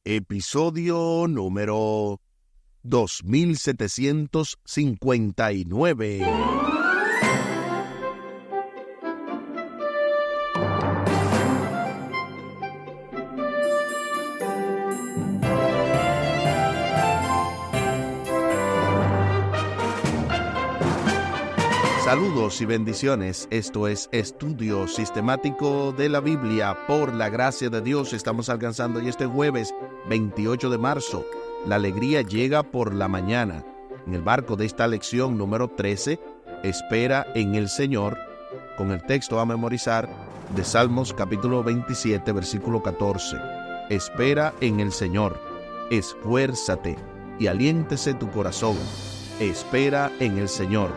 Episodio número 2759. Saludos y bendiciones. Esto es Estudio Sistemático de la Biblia. Por la gracia de Dios estamos alcanzando y este jueves 28 de marzo. La alegría llega por la mañana. En el marco de esta lección número 13, espera en el Señor, con el texto a memorizar de Salmos capítulo 27, versículo 14. Espera en el Señor, esfuérzate y aliéntese tu corazón. Espera en el Señor.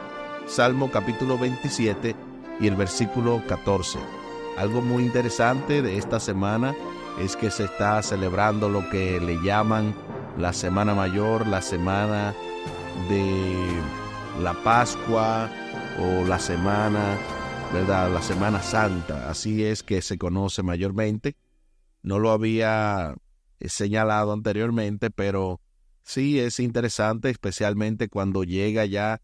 Salmo capítulo 27 y el versículo 14. Algo muy interesante de esta semana es que se está celebrando lo que le llaman la Semana Mayor, la Semana de la Pascua o la Semana, ¿verdad? La Semana Santa. Así es que se conoce mayormente. No lo había señalado anteriormente, pero sí es interesante, especialmente cuando llega ya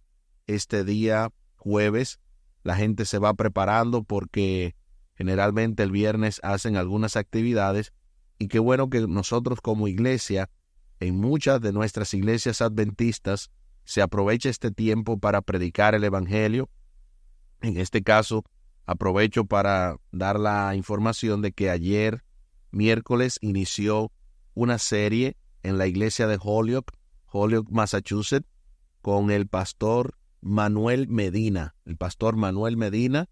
este día jueves. La gente se va preparando porque generalmente el viernes hacen algunas actividades y qué bueno que nosotros como iglesia, en muchas de nuestras iglesias adventistas, se aprovecha este tiempo para predicar el evangelio. En este caso, aprovecho para dar la información de que ayer, miércoles, inició una serie en la iglesia de Holyoke, Massachusetts, con el pastor Manuel Medina. El pastor Manuel Medina,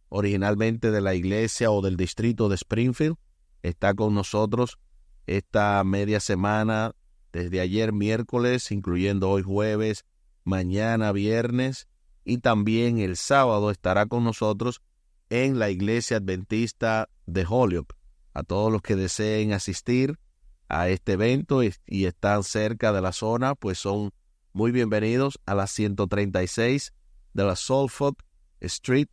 originalmente de la iglesia o del distrito de Springfield, está con nosotros esta media semana, desde ayer miércoles, incluyendo hoy jueves, mañana viernes, y también el sábado estará con nosotros en la iglesia adventista de Holyoke. A todos los que deseen asistir a este evento y están cerca de la zona, pues son muy bienvenidos a la 136 de la Suffolk Street.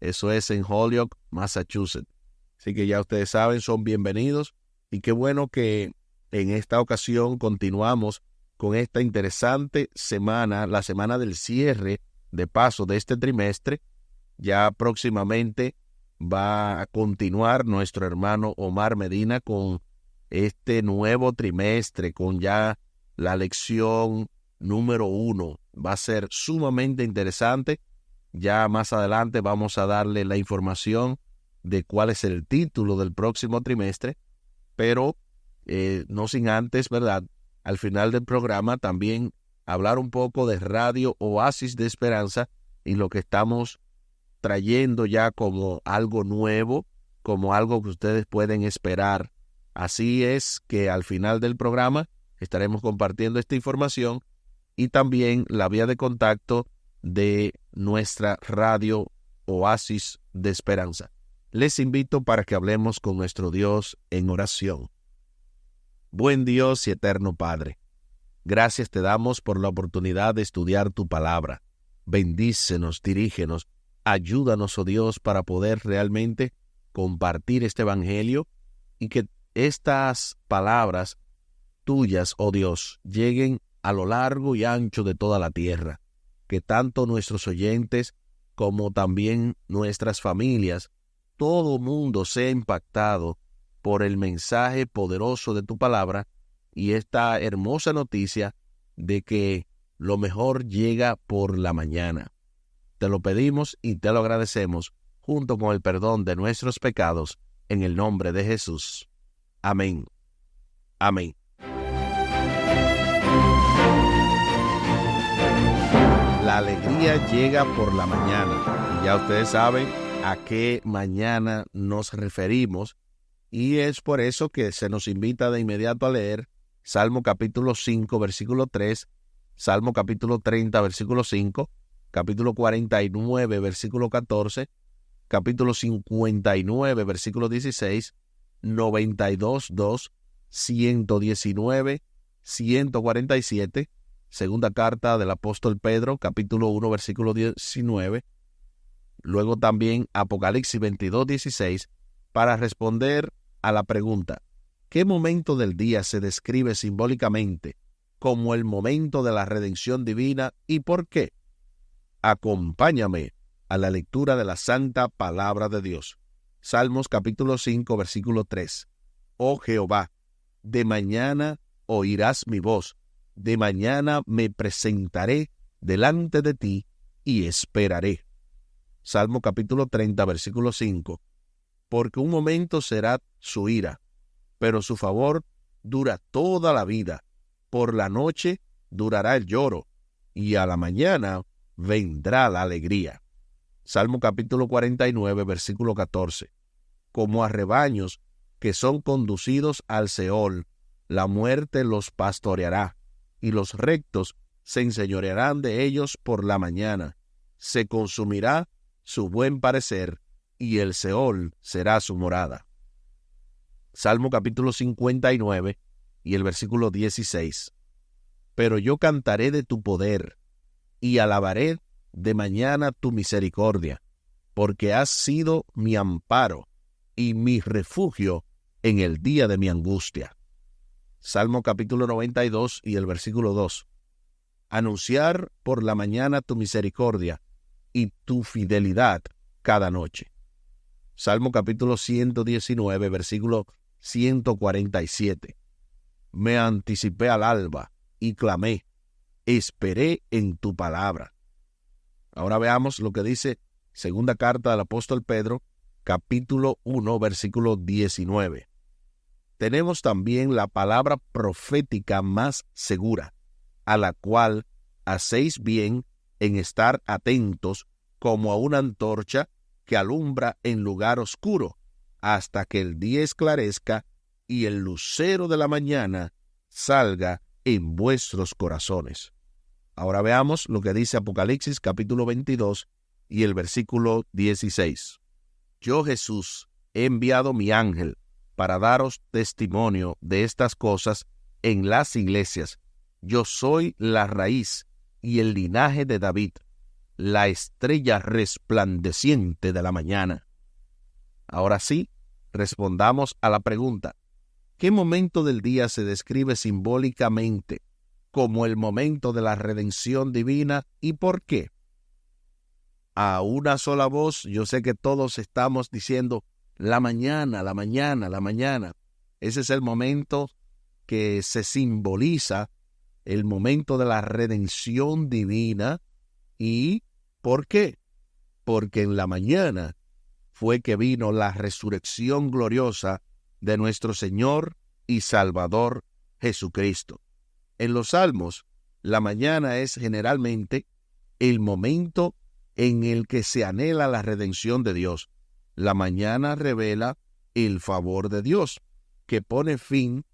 Eso es en Holyoke, Massachusetts. Así que ya ustedes saben, son bienvenidos. Y qué bueno que en esta ocasión continuamos con esta interesante semana, la semana del cierre de paso de este trimestre. Ya próximamente va a continuar nuestro hermano Omar Medina con este nuevo trimestre, con ya la lección número 1. Va a ser sumamente interesante. Ya más adelante vamos a darle la información de cuál es el título del próximo trimestre, pero no sin antes, ¿verdad?, al final del programa también hablar un poco de Radio Oasis de Esperanza y lo que estamos trayendo ya como algo nuevo, como algo que ustedes pueden esperar. Así es que al final del programa estaremos compartiendo esta información y también la vía de contacto de nuestra Radio Oasis de Esperanza. Les invito para que hablemos con nuestro Dios en oración. Buen Dios y eterno Padre, gracias te damos por la oportunidad de estudiar tu palabra. Bendícenos, dirígenos, ayúdanos, oh Dios, para poder realmente compartir este evangelio y que estas palabras tuyas, oh Dios, lleguen a lo largo y ancho de toda la tierra, que tanto nuestros oyentes como también nuestras familias, todo mundo sea impactado por el mensaje poderoso de tu palabra y esta hermosa noticia de que lo mejor llega por la mañana. Te lo pedimos y te lo agradecemos, junto con el perdón de nuestros pecados, en el nombre de Jesús. Amén. Amén. La alegría llega por la mañana. Y ya ustedes saben a qué mañana nos referimos. Y es por eso que se nos invita de inmediato a leer Salmo capítulo 5, versículo 3, Salmo capítulo 30, versículo 5, capítulo 49, versículo 14, capítulo 59, versículo 16, 92, 2, 119, 147, segunda carta del apóstol Pedro, capítulo 1, versículo 19, luego también Apocalipsis 22, 16, para responder a la pregunta, ¿Qué momento del día se describe simbólicamente como el momento de la redención divina y por qué? Acompáñame a la lectura de la Santa Palabra de Dios. Salmos capítulo 5, versículo 3. Oh Jehová, de mañana oirás mi voz, de mañana me presentaré delante de ti y esperaré. Salmo capítulo 30, versículo 5. Porque un momento será su ira, pero su favor dura toda la vida. Por la noche durará el lloro, y a la mañana vendrá la alegría. Salmo capítulo 49, versículo 14. Como a rebaños que son conducidos al Seol, la muerte los pastoreará, y los rectos se enseñorearán de ellos por la mañana. Se consumirá su buen parecer, y el Seol será su morada. Salmo capítulo 59 y el versículo 16. Pero yo cantaré de tu poder, y alabaré de mañana tu misericordia, porque has sido mi amparo y mi refugio en el día de mi angustia. Salmo capítulo 92 y el versículo 2. Anunciar por la mañana tu misericordia y tu fidelidad cada noche. Salmo capítulo 119, versículo 147. Me anticipé al alba y clamé, esperé en tu palabra. Ahora veamos lo que dice segunda carta del apóstol Pedro, capítulo 1, versículo 19. Tenemos también la palabra profética más segura, a la cual hacéis bien en estar atentos como a una antorcha que alumbra en lugar oscuro, hasta que el día esclarezca y el lucero de la mañana salga en vuestros corazones. Ahora veamos lo que dice Apocalipsis capítulo 22 y el versículo 16. Yo, Jesús, he enviado mi ángel para daros testimonio de estas cosas en las iglesias. Yo soy la raíz y el linaje de David, la estrella resplandeciente de la mañana. Ahora sí, respondamos a la pregunta: ¿qué momento del día se describe simbólicamente como el momento de la redención divina y por qué? A una sola voz, yo sé que todos estamos diciendo la mañana, la mañana, la mañana. Ese es el momento que se simboliza el momento de la redención divina. ¿Y por qué? Porque en la mañana fue que vino la resurrección gloriosa de nuestro Señor y Salvador Jesucristo. En los Salmos, la mañana es generalmente el momento en el que se anhela la redención de Dios. La mañana revela el favor de Dios, que pone fin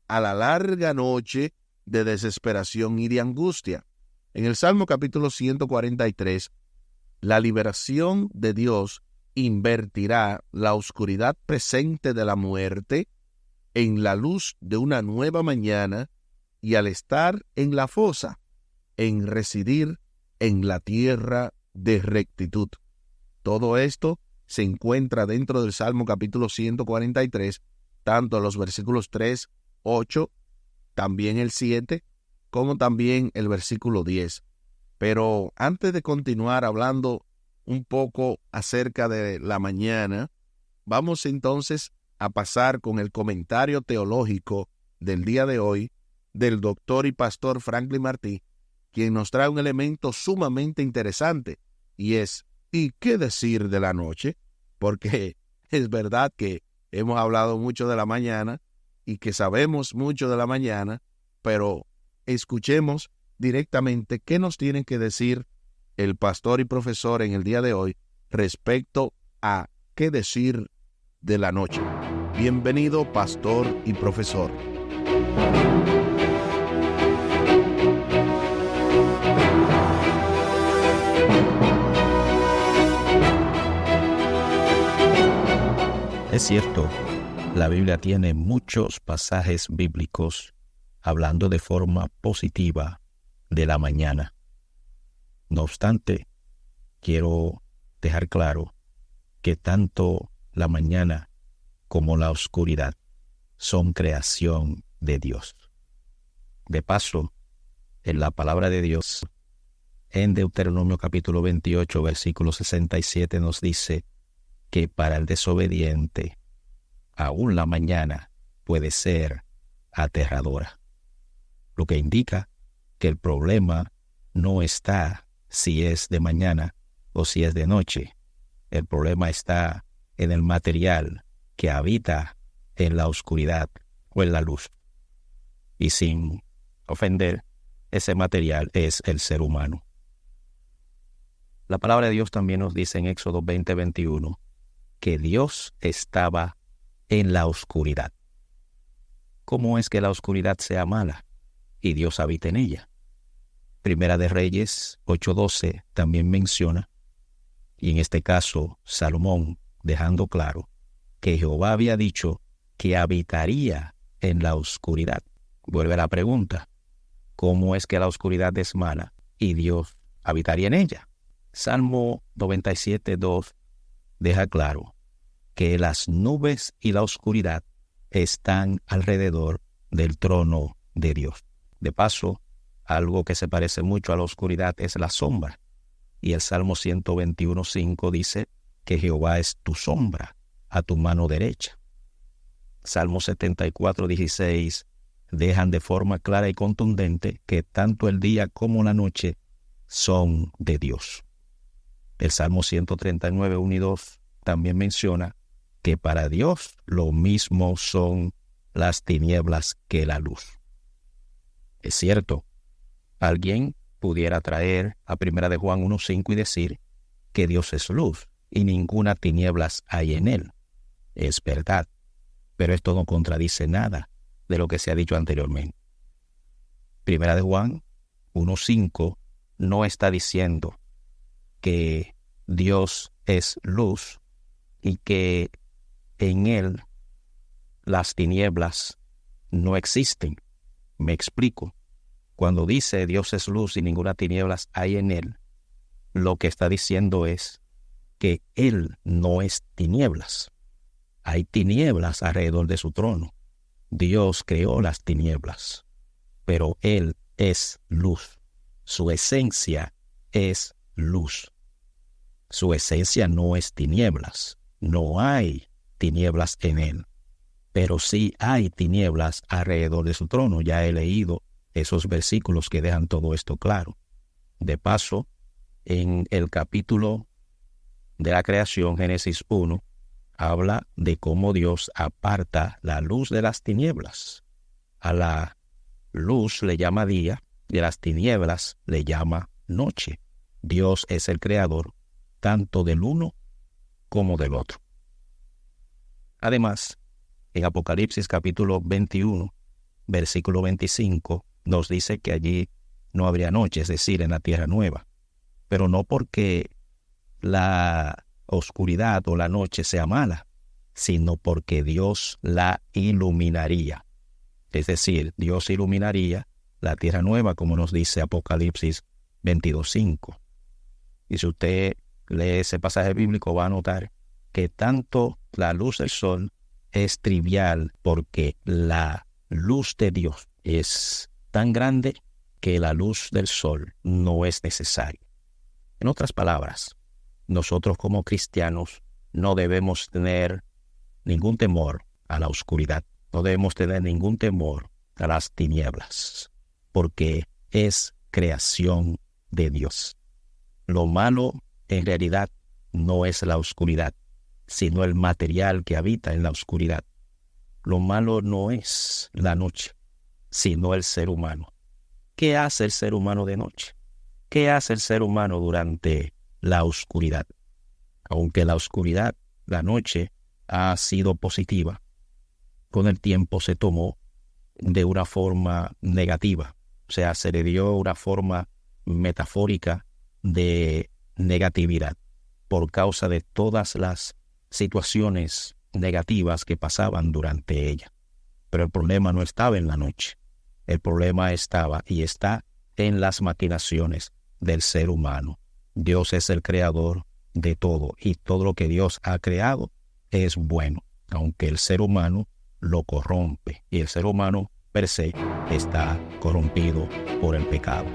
a la larga noche de desesperación y de angustia. En el Salmo capítulo 143, la liberación de Dios invertirá la oscuridad presente de la muerte en la luz de una nueva mañana, y al estar en la fosa, en residir en la tierra de rectitud. Todo esto se encuentra dentro del Salmo capítulo 143, tanto los versículos 3, 8, también el 7, como también el versículo 10. Pero antes de continuar hablando un poco acerca de la mañana, vamos entonces a pasar con el comentario teológico del día de hoy del doctor y pastor Franklin Martí, quien nos trae un elemento sumamente interesante, y es ¿y qué decir de la noche? Porque es verdad que hemos hablado mucho de la mañana y que sabemos mucho de la mañana, pero escuchemos directamente qué nos tiene que decir el pastor y profesor en el día de hoy respecto a qué decir de la noche. Bienvenido, pastor y profesor. Es cierto, la Biblia tiene muchos pasajes bíblicos hablando de forma positiva de la mañana. No obstante, quiero dejar claro que tanto la mañana como la oscuridad son creación de Dios. De paso, en la palabra de Dios, en Deuteronomio capítulo 28, versículo 67, nos dice que para el desobediente, aún la mañana puede ser aterradora. Lo que indica que el problema no está si es de mañana o si es de noche. El problema está en el material que habita en la oscuridad o en la luz. Y sin ofender, ese material es el ser humano. La palabra de Dios también nos dice en Éxodo 20:21 que Dios estaba en la oscuridad. ¿Cómo es que la oscuridad sea mala y Dios habita en ella? Primera de Reyes 8:12 también menciona, y en este caso Salomón dejando claro que Jehová había dicho que habitaría en la oscuridad. Vuelve la pregunta, ¿cómo es que la oscuridad es mala y Dios habitaría en ella? Salmo 97:2 deja claro que las nubes y la oscuridad están alrededor del trono de Dios. De paso, algo que se parece mucho a la oscuridad es la sombra. Y el Salmo 121:5 dice que Jehová es tu sombra a tu mano derecha. Salmo 74:16 dejan de forma clara y contundente que tanto el día como la noche son de Dios. El Salmo 139:1 y 2 también menciona que para Dios lo mismo son las tinieblas que la luz. Es cierto, alguien pudiera traer a 1 de Juan 1:5 y decir que Dios es luz y ninguna tinieblas hay en él. Es verdad, pero esto no contradice nada de lo que se ha dicho anteriormente. 1 de Juan 1:5 no está diciendo que Dios es luz y que en él las tinieblas no existen. Me explico. Cuando dice Dios es luz y ninguna tinieblas hay en él, lo que está diciendo es que él no es tinieblas. Hay tinieblas alrededor de su trono. Dios creó las tinieblas, pero él es luz. Su esencia es luz. Su esencia no es tinieblas. No hay tinieblas en él, pero sí hay tinieblas alrededor de su trono. Ya he leído esos versículos que dejan todo esto claro. De paso, en el capítulo de la creación, Génesis 1, habla de cómo Dios aparta la luz de las tinieblas. A la luz le llama día y a las tinieblas le llama noche. Dios es el creador tanto del uno como del otro. Además, en Apocalipsis capítulo 21, versículo 25, nos dice que allí no habría noche, es decir, en la tierra nueva. Pero no porque la oscuridad o la noche sea mala, sino porque Dios la iluminaría. Es decir, Dios iluminaría la tierra nueva, como nos dice Apocalipsis 22:5. Y si usted lee ese pasaje bíblico, va a notar que tanto la luz del sol es trivial porque la luz de Dios es tan grande que la luz del sol no es necesaria. En otras palabras, nosotros como cristianos no debemos tener ningún temor a la oscuridad, no debemos tener ningún temor a las tinieblas, porque es creación de Dios. Lo malo en realidad no es la oscuridad, sino el material que habita en la oscuridad. Lo malo no es la noche, sino el ser humano. ¿Qué hace el ser humano de noche? ¿Qué hace el ser humano durante la oscuridad? Aunque la oscuridad, la noche, ha sido positiva, con el tiempo se tomó de una forma negativa. O sea, se le dio una forma metafórica de negatividad por causa de todas las situaciones negativas que pasaban durante ella. Pero el problema no estaba en la noche. El problema estaba y está en las maquinaciones del ser humano. Dios es el creador de todo y todo lo que Dios ha creado es bueno, aunque el ser humano lo corrompe. Y el ser humano per se está corrompido por el pecado.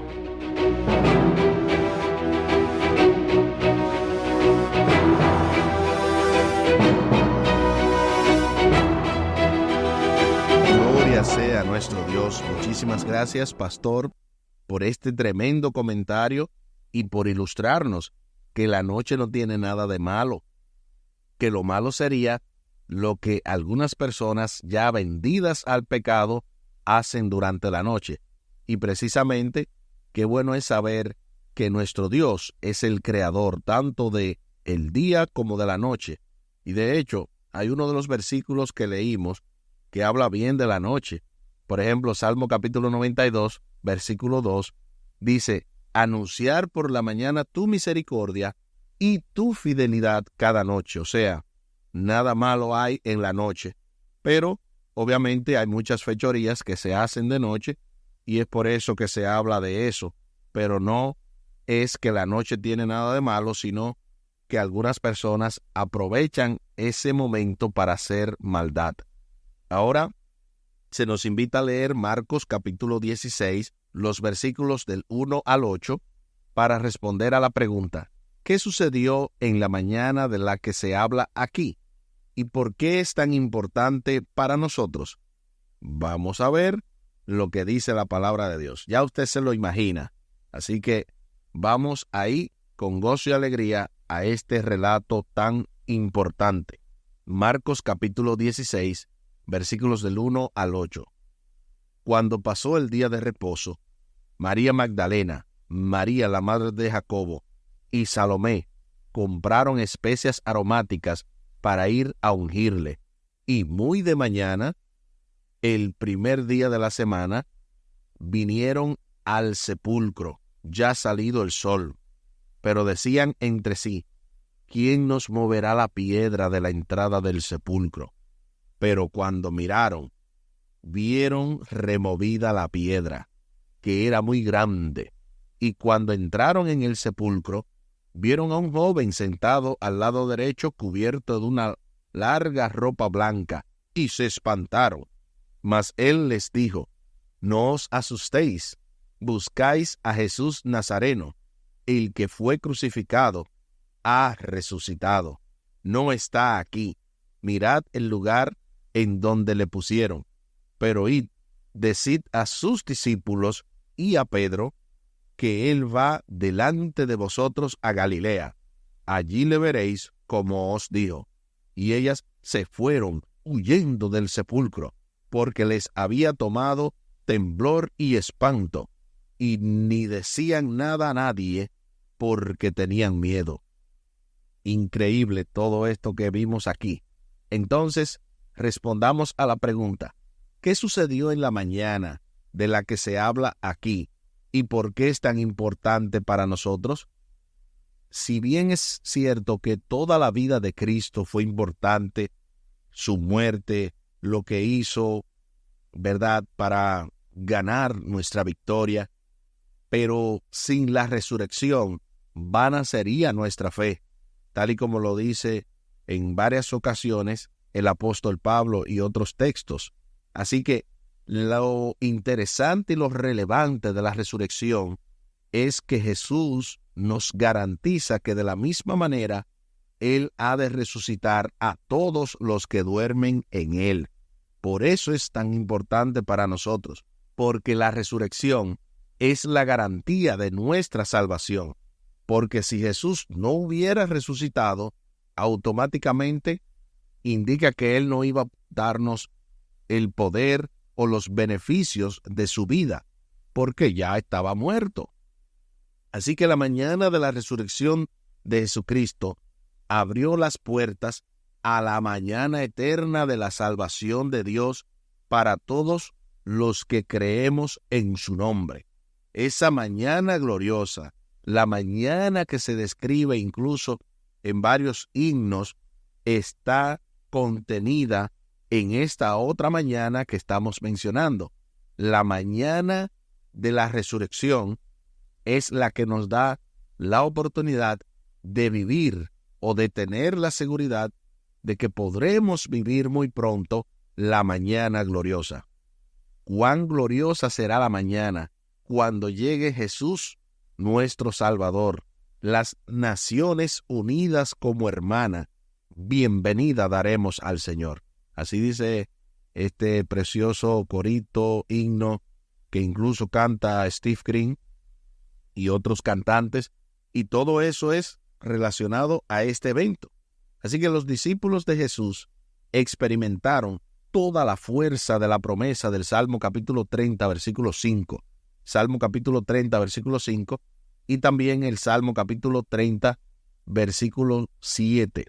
Gloria sea a nuestro Dios. Muchísimas gracias, pastor, por este tremendo comentario y por ilustrarnos que la noche no tiene nada de malo, que lo malo sería lo que algunas personas ya vendidas al pecado hacen durante la noche. Y precisamente, qué bueno es saber que nuestro Dios es el creador tanto de el día como de la noche. Y de hecho, hay uno de los versículos que leímos que habla bien de la noche. Por ejemplo, Salmo capítulo 92, versículo 2, dice: anunciar por la mañana tu misericordia y tu fidelidad cada noche. O sea, nada malo hay en la noche, pero obviamente hay muchas fechorías que se hacen de noche y es por eso que se habla de eso, pero no es que la noche tiene nada de malo, sino que algunas personas aprovechan ese momento para hacer maldad. Ahora se nos invita a leer Marcos capítulo 16, los versículos del 1 al 8, para responder a la pregunta: ¿qué sucedió en la mañana de la que se habla aquí? ¿Y por qué es tan importante para nosotros? Vamos a ver lo que dice la palabra de Dios. Ya usted se lo imagina. Así que vamos ahí con gozo y alegría a este relato tan importante. Marcos capítulo 16, versículos del 1 al 8. Cuando pasó el día de reposo, María Magdalena, María la madre de Jacobo y Salomé compraron especias aromáticas para ir a ungirle. Y muy de mañana, el primer día de la semana, vinieron al sepulcro, ya salido el sol. Pero decían entre sí: ¿quién nos moverá la piedra de la entrada del sepulcro? Pero cuando miraron, vieron removida la piedra, que era muy grande. Y cuando entraron en el sepulcro, vieron a un joven sentado al lado derecho, cubierto de una larga ropa blanca, y se espantaron. Mas él les dijo: no os asustéis, buscáis a Jesús Nazareno, el que fue crucificado, ha resucitado. No está aquí. Mirad el lugar en donde le pusieron. Pero id, decid a sus discípulos y a Pedro que él va delante de vosotros a Galilea. Allí le veréis como os dijo. Y ellas se fueron huyendo del sepulcro, porque les había tomado temblor y espanto, y ni decían nada a nadie, porque tenían miedo. Increíble todo esto que vimos aquí. Entonces, respondamos a la pregunta: ¿qué sucedió en la mañana de la que se habla aquí y por qué es tan importante para nosotros? Si bien es cierto que toda la vida de Cristo fue importante, su muerte, lo que hizo, ¿verdad?, para ganar nuestra victoria, pero sin la resurrección, vana sería nuestra fe, tal y como lo dice en varias ocasiones el apóstol Pablo y otros textos. Así que lo interesante y lo relevante de la resurrección es que Jesús nos garantiza que de la misma manera Él ha de resucitar a todos los que duermen en Él. Por eso es tan importante para nosotros, porque la resurrección es la garantía de nuestra salvación. Porque si Jesús no hubiera resucitado, automáticamente indica que Él no iba a darnos el poder o los beneficios de su vida, porque ya estaba muerto. Así que la mañana de la resurrección de Jesucristo abrió las puertas a la mañana eterna de la salvación de Dios para todos los que creemos en su nombre. Esa mañana gloriosa, la mañana que se describe incluso en varios himnos, está contenida en esta otra mañana que estamos mencionando. La mañana de la resurrección es la que nos da la oportunidad de vivir o de tener la seguridad de que podremos vivir muy pronto la mañana gloriosa. Cuán gloriosa será la mañana cuando llegue Jesús, nuestro Salvador. Las naciones unidas como hermana, bienvenida daremos al Señor. Así dice este precioso corito, himno, que incluso canta Steve Green y otros cantantes, y todo eso es relacionado a este evento. Así que los discípulos de Jesús experimentaron toda la fuerza de la promesa del Salmo capítulo 30, versículo 5. Salmo capítulo 30, versículo 5, y también el Salmo capítulo 30, versículo 7.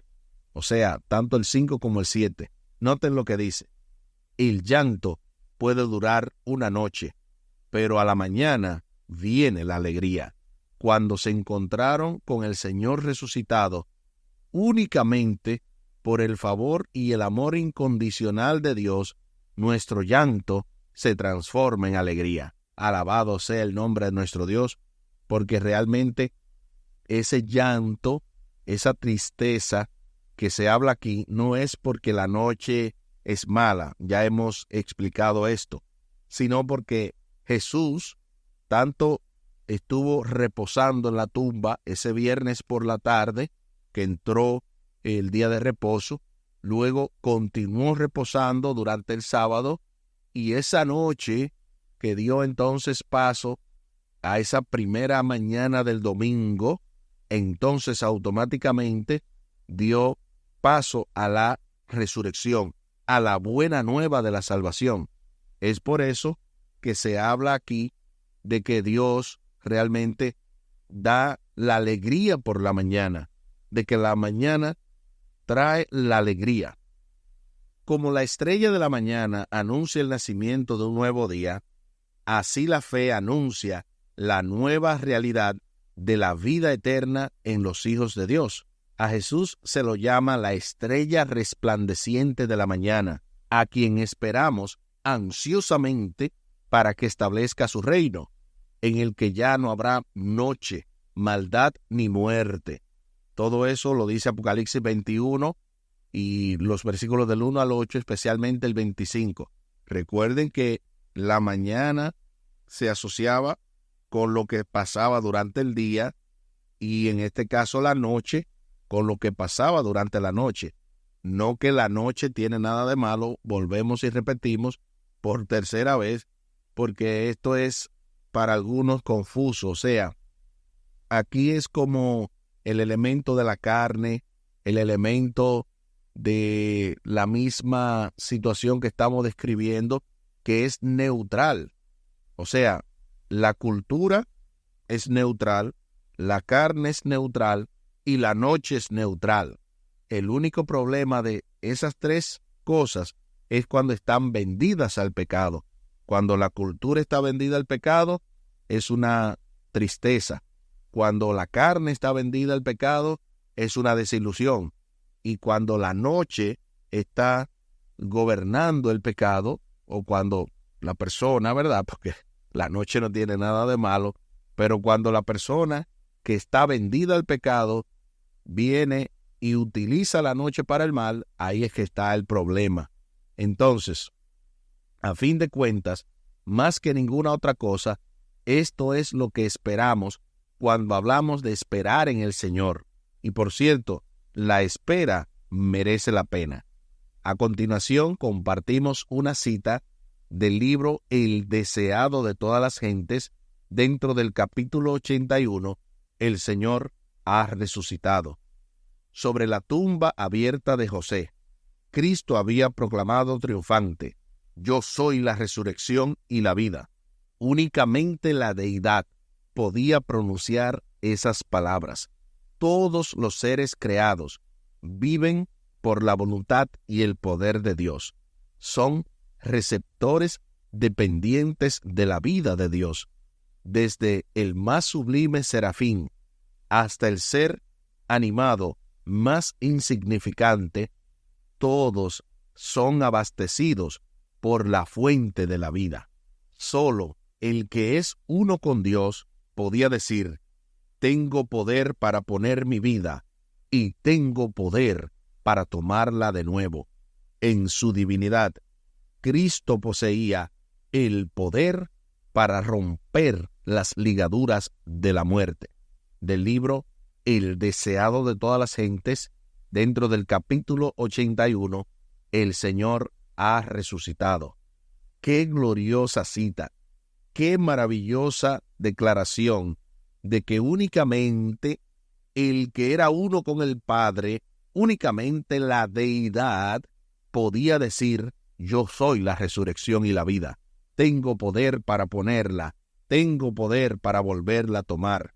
O sea, tanto el 5 como el 7. Noten lo que dice. El llanto puede durar una noche, pero a la mañana viene la alegría. Cuando se encontraron con el Señor resucitado, únicamente por el favor y el amor incondicional de Dios, nuestro llanto se transforma en alegría. Alabado sea el nombre de nuestro Dios, porque realmente ese llanto, esa tristeza que se habla aquí, no es porque la noche es mala, ya hemos explicado esto, sino porque Jesús tanto estuvo reposando en la tumba ese viernes por la tarde, que entró el día de reposo, luego continuó reposando durante el sábado, y esa noche que dio entonces paso a esa primera mañana del domingo, entonces automáticamente dio paso a la resurrección, a la buena nueva de la salvación. Es por eso que se habla aquí de que Dios realmente da la alegría por la mañana, de que la mañana trae la alegría. Como la estrella de la mañana anuncia el nacimiento de un nuevo día, así la fe anuncia la nueva realidad de la vida eterna en los hijos de Dios. A Jesús se lo llama la estrella resplandeciente de la mañana, a quien esperamos ansiosamente para que establezca su reino, en el que ya no habrá noche, maldad ni muerte. Todo eso lo dice Apocalipsis 21 y los versículos del 1 al 8, especialmente el 25. Recuerden que la mañana se asociaba con lo que pasaba durante el día y en este caso la noche con lo que pasaba durante la noche. No que la noche tiene nada de malo, volvemos y repetimos por tercera vez, porque esto es para algunos confuso. O sea, aquí es como el elemento de la carne, el elemento de la misma situación que estamos describiendo, que es neutral. O sea, la cultura es neutral, la carne es neutral y la noche es neutral. El único problema de esas tres cosas es cuando están vendidas al pecado. Cuando la cultura está vendida al pecado, es una tristeza. Cuando la carne está vendida al pecado, es una desilusión. Y cuando la noche está gobernando el pecado, o cuando la persona, ¿verdad? Porque la noche no tiene nada de malo, pero cuando la persona que está vendida al pecado viene y utiliza la noche para el mal, ahí es que está el problema. Entonces, a fin de cuentas, más que ninguna otra cosa, esto es lo que esperamos cuando hablamos de esperar en el Señor. Y por cierto, la espera merece la pena. A continuación, compartimos una cita del libro El deseado de todas las gentes, dentro del capítulo 81, El Señor ha resucitado. Sobre la tumba abierta de José, Cristo había proclamado triunfante: yo soy la resurrección y la vida. Únicamente la deidad podía pronunciar esas palabras. Todos los seres creados viven por la voluntad y el poder de Dios. Son receptores dependientes de la vida de Dios. Desde el más sublime serafín hasta el ser animado más insignificante, todos son abastecidos por la fuente de la vida. Solo el que es uno con Dios podía decir: tengo poder para poner mi vida y tengo poder para tomarla de nuevo. En su divinidad, Cristo poseía el poder para romper las ligaduras de la muerte. Del libro El deseado de todas las gentes, dentro del capítulo 81, el Señor ha resucitado. Qué gloriosa cita, qué maravillosa declaración de que únicamente el que era uno con el Padre, únicamente la deidad, podía decir: yo soy la resurrección y la vida. Tengo poder para ponerla, tengo poder para volverla a tomar.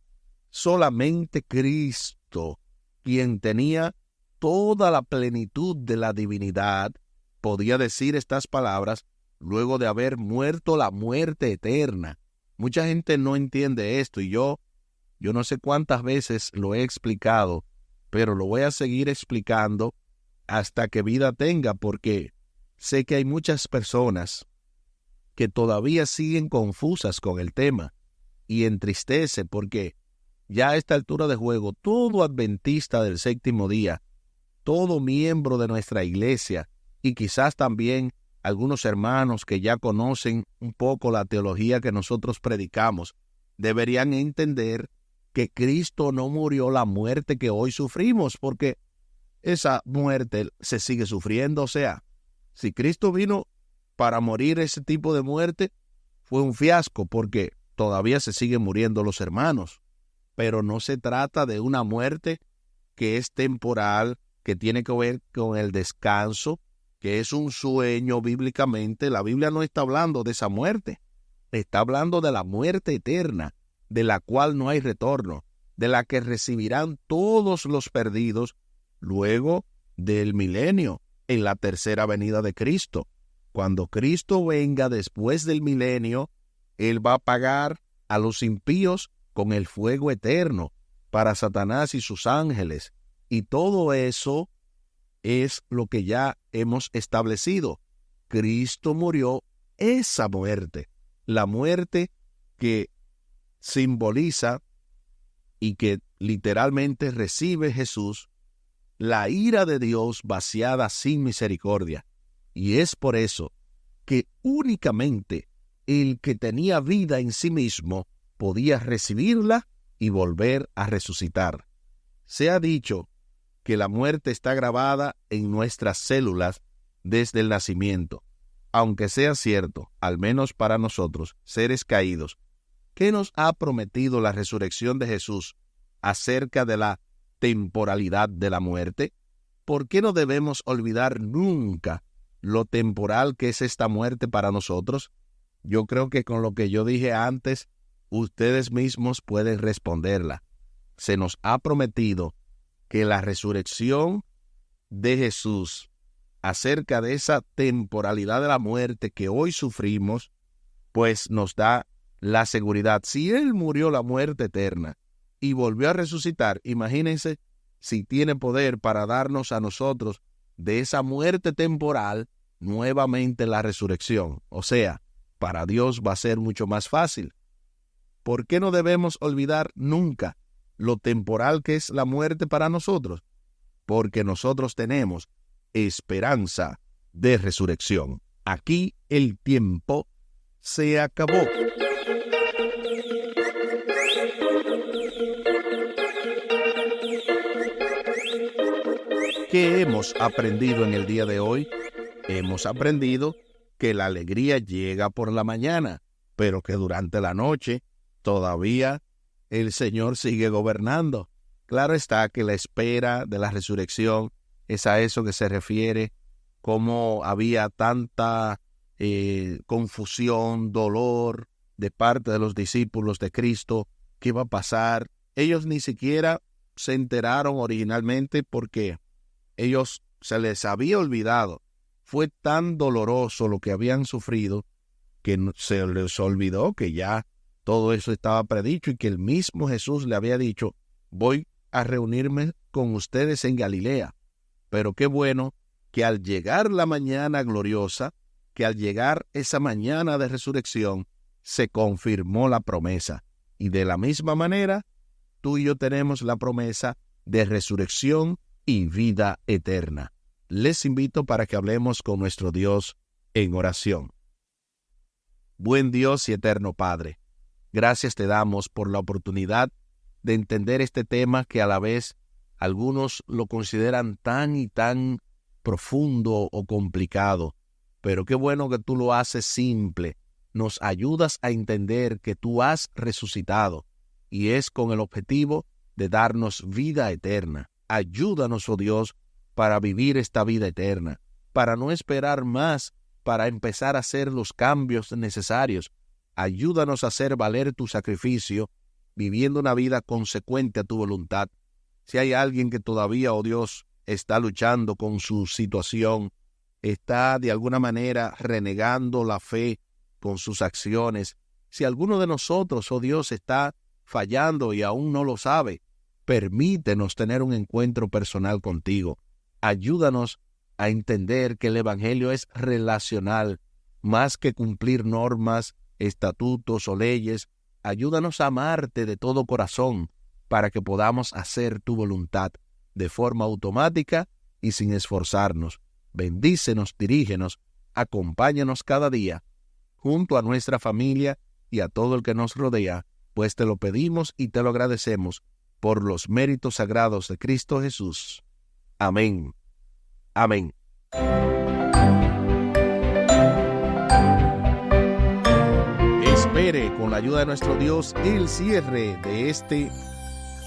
Solamente Cristo, quien tenía toda la plenitud de la divinidad, podía decir estas palabras luego de haber muerto la muerte eterna. Mucha gente no entiende esto y yo no sé cuántas veces lo he explicado, pero lo voy a seguir explicando hasta que vida tenga, porque sé que hay muchas personas que todavía siguen confusas con el tema y entristece porque ya a esta altura de juego todo adventista del séptimo día, todo miembro de nuestra iglesia y quizás también algunos hermanos que ya conocen un poco la teología que nosotros predicamos, deberían entender que Cristo no murió la muerte que hoy sufrimos, porque esa muerte se sigue sufriendo. O sea, si Cristo vino para morir ese tipo de muerte, fue un fiasco, porque todavía se siguen muriendo los hermanos. Pero no se trata de una muerte que es temporal, que tiene que ver con el descanso, que es un sueño bíblicamente. La Biblia no está hablando de esa muerte, está hablando de la muerte eterna, de la cual no hay retorno, de la que recibirán todos los perdidos luego del milenio, en la tercera venida de Cristo. Cuando Cristo venga después del milenio, Él va a pagar a los impíos con el fuego eterno para Satanás y sus ángeles. Y todo eso es lo que ya hemos establecido. Cristo murió esa muerte, la muerte que simboliza y que literalmente recibe Jesús, la ira de Dios vaciada sin misericordia. Y es por eso que únicamente el que tenía vida en sí mismo podía recibirla y volver a resucitar. Se ha dicho que la muerte está grabada en nuestras células desde el nacimiento. Aunque sea cierto, al menos para nosotros, seres caídos, ¿qué nos ha prometido la resurrección de Jesús acerca de la temporalidad de la muerte? ¿Por qué no debemos olvidar nunca lo temporal que es esta muerte para nosotros? Yo creo que con lo que yo dije antes, ustedes mismos pueden responderla. Se nos ha prometido que la resurrección de Jesús acerca de esa temporalidad de la muerte que hoy sufrimos, pues nos da la seguridad. Si Él murió la muerte eterna y volvió a resucitar, imagínense si tiene poder para darnos a nosotros de esa muerte temporal nuevamente la resurrección. O sea, para Dios va a ser mucho más fácil. ¿Por qué no debemos olvidar nunca lo temporal que es la muerte para nosotros? Porque nosotros tenemos esperanza de resurrección. Aquí el tiempo se acabó. ¿Qué hemos aprendido en el día de hoy? Hemos aprendido que la alegría llega por la mañana, pero que durante la noche todavía el Señor sigue gobernando. Claro está que la espera de la resurrección es a eso que se refiere, cómo había tanta confusión, dolor de parte de los discípulos de Cristo. ¿Qué iba a pasar? Ellos ni siquiera se enteraron originalmente porque ellos se les había olvidado. Fue tan doloroso lo que habían sufrido que se les olvidó que ya todo eso estaba predicho y que el mismo Jesús le había dicho: voy a reunirme con ustedes en Galilea. Pero qué bueno que al llegar la mañana gloriosa, que al llegar esa mañana de resurrección, se confirmó la promesa. Y de la misma manera, tú y yo tenemos la promesa de resurrección y vida eterna. Les invito para que hablemos con nuestro Dios en oración. Buen Dios y eterno Padre, gracias te damos por la oportunidad de entender este tema que a la vez algunos lo consideran tan y tan profundo o complicado, pero qué bueno que tú lo haces simple. Nos ayudas a entender que tú has resucitado y es con el objetivo de darnos vida eterna. Ayúdanos, oh Dios, para vivir esta vida eterna, para no esperar más, para empezar a hacer los cambios necesarios. Ayúdanos a hacer valer tu sacrificio, viviendo una vida consecuente a tu voluntad. Si hay alguien que todavía, oh Dios, está luchando con su situación, está de alguna manera renegando la fe con sus acciones, si alguno de nosotros, oh Dios, está fallando y aún no lo sabe, permítenos tener un encuentro personal contigo. Ayúdanos a entender que el Evangelio es relacional, más que cumplir normas, estatutos o leyes. Ayúdanos a amarte de todo corazón para que podamos hacer tu voluntad de forma automática y sin esforzarnos. Bendícenos, dirígenos, acompáñanos cada día, junto a nuestra familia y a todo el que nos rodea, pues te lo pedimos y te lo agradecemos por los méritos sagrados de Cristo Jesús. Amén. Amén. Espere con la ayuda de nuestro Dios el cierre de este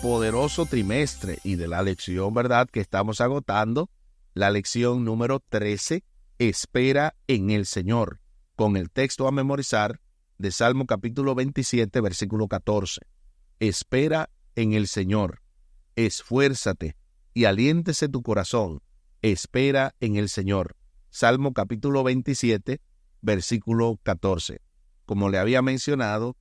poderoso trimestre y de la lección, ¿verdad?, que estamos agotando, la lección número 13, espera en el Señor, con el texto a memorizar de Salmo capítulo 27, versículo 14. Espera en el Señor, esfuérzate y aliéntese tu corazón. Espera en el Señor. Salmo capítulo 27, versículo 14. Como le había mencionado,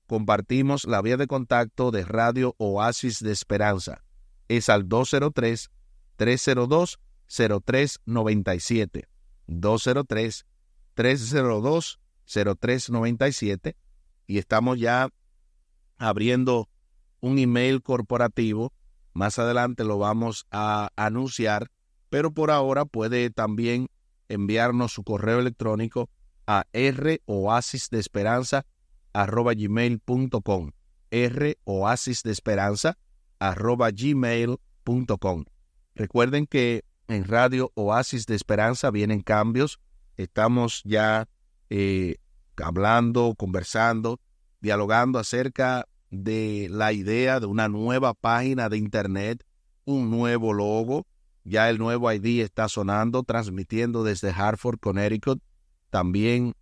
compartimos la vía de contacto de Radio Oasis de Esperanza. Es al 203-302-0397. 203-302-0397. Y estamos ya abriendo un email corporativo. Más adelante lo vamos a anunciar, pero por ahora puede también enviarnos su correo electrónico a roasisdeesperanza@gmail.com, roasisdeesperanza@gmail.com. Recuerden que en Radio Oasis de Esperanza vienen cambios. Estamos ya hablando, conversando, dialogando acerca de la idea de una nueva página de internet, un nuevo logo. Ya el nuevo ID está sonando, transmitiendo desde Hartford, Connecticut. También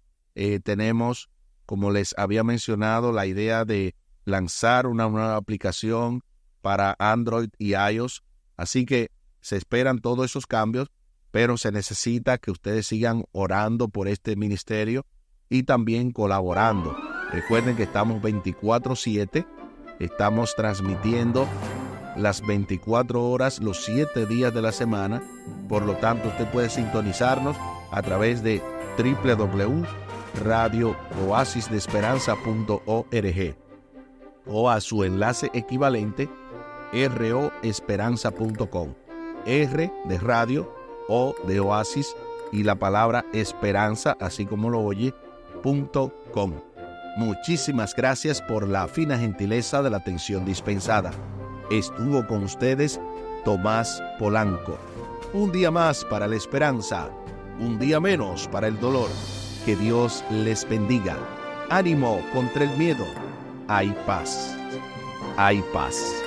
tenemos, como les había mencionado, la idea de lanzar una nueva aplicación para Android y iOS. Así que se esperan todos esos cambios, pero se necesita que ustedes sigan orando por este ministerio y también colaborando. Recuerden que estamos 24/7, estamos transmitiendo las 24 horas, los 7 días de la semana. Por lo tanto, usted puede sintonizarnos a través de www.radiooasisdeesperanza.org o a su enlace equivalente roesperanza.com. R de radio, O de oasis y la palabra esperanza, así como lo oye, .com. Muchísimas gracias por la fina gentileza de la atención dispensada. Estuvo con ustedes Tomás Polanco. Un día más para la esperanza, un día menos para el dolor. Que Dios les bendiga. Ánimo contra el miedo. Hay paz. Hay paz.